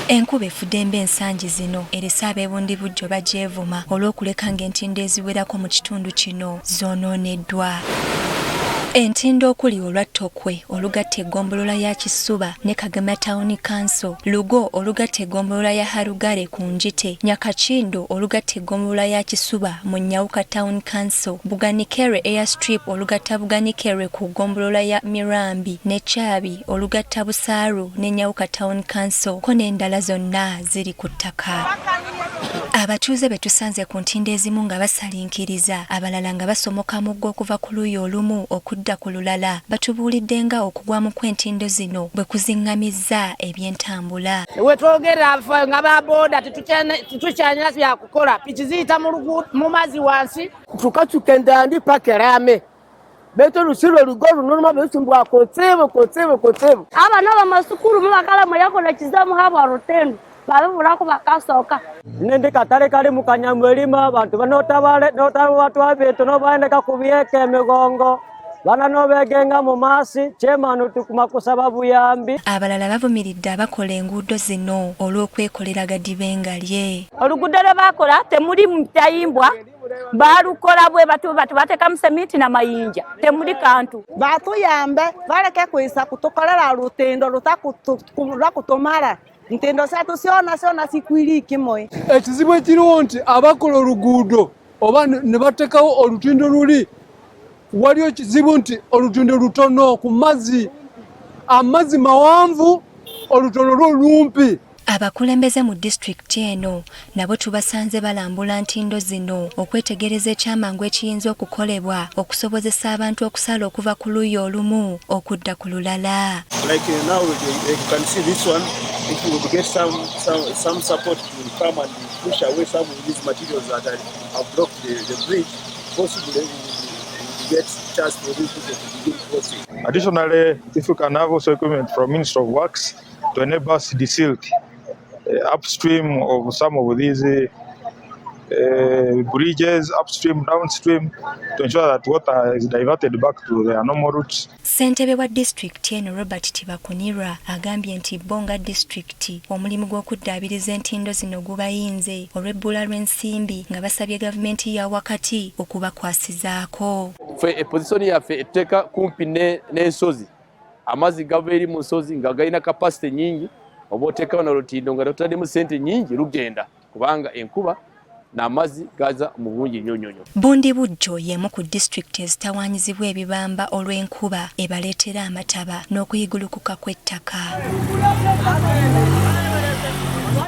Enkuba efudemba ensangi zino erese Bundibugyo bagyevuma olw'okuleka ng'entindo eziwerako mu kitundu kino zoonooneddwa. Entindo okuli olwattokwe olugatta eggombolola ya Kisuba ne Kagema Town Council, Lugo olugatta eggombolola ya Harugale ku Njite, Nyakakindo olugatta eggombolola ya Kisuba mu Nyawuka Town Council, Buganikere Airstrip olugatta Buganikere ku ggombolola ya Mirambi ne Kyabi olugatta Busaaru ne Nyawuka Town Council, ko n'endala zonna ziri ku ttaka. Abatuuze betusanze ku ntindo ezimu nga basalinkiriza, abalala nga basomoka muggo okuva ku luuyi olumu okudda ku lulala, batubuulidde nga okugwamu kw'entindo zino bwe kuzingamizza eby'entambula. Wetwogera nga baboda tetukyanyira bya kukola, piki ziyita mu mazzi wansi tukacukenda ndi pakerame beto lusiro lugo lunoma besumbwa kotsebo. Abana b'amasukuru mubakala muyakola kizamu haba rutendo babulako bakasoka nende katale kali mukanyamwelima abantu banotabale watu abeto no baendeka kubyeke emigongo bana nobegenga mu masi chemanu tukuma kusaba buyambi. Abalala bavumiridde abakola enguudo zino olw'okwekolera gadibengalye. Oluguudo lwe bakola temuli mutayimbwa balukola bwe batu batekamu semiti na mayinja temuli kantu batuyambe baleke kwisa kutukolera lutendo lutakutumala ntendo satu siona sikwiriki moyo. Ekizibu ekiriwo nti abakola oluguudo oba ne batekawo olutindo luli waliyo kizibu nti olutindo lutono ku mazzi amazzi mawanvu olutono lumpi. Abakulembeze mu disitulikiti eno nabo tubasanze balambula ntindo zino okwetegereza ekyamangu ekiyinza okukolebwa okusobozesa abantu okusala okuva ku luuyi olumu okudda ku lulala. Like now you can see this one, if we would get some support to come and push away some of these materials that have blocked the bridge, possibly we get chance for these people to begin crossing. Additionally, if we can have also equipment from Ministry of Works to enable us to desilt upstream of some of these bridges, upstream, downstream, to ensure that water is diverted back to their normal routes. Ssentebe wa disitulikiti eno Robert Tibakunirwa agambye nti Bonga disitulikiti omulimu gw'okuddaabiriza entindo zino gubayinze olw'ebbula lw'ensimbi nga basabye gavumenti ya wakati okubakwasizaako. Pozisoni yaffe etteeka kumpi n'ensozi, amazzi gava eri mu nsozi nga galina kapasite nyingi, oba oteekawo n'olutindo nga totademu ssente nyingi lugenda kubanga enkuba n'amazzi gaza mu bungi nnyo. Bundibugyo y'emu ku disitulikiti ezitawaanyizibwa ebibamba olw'enkuba ebaleetera amataba n'okuyigulukuka kw'ettaka.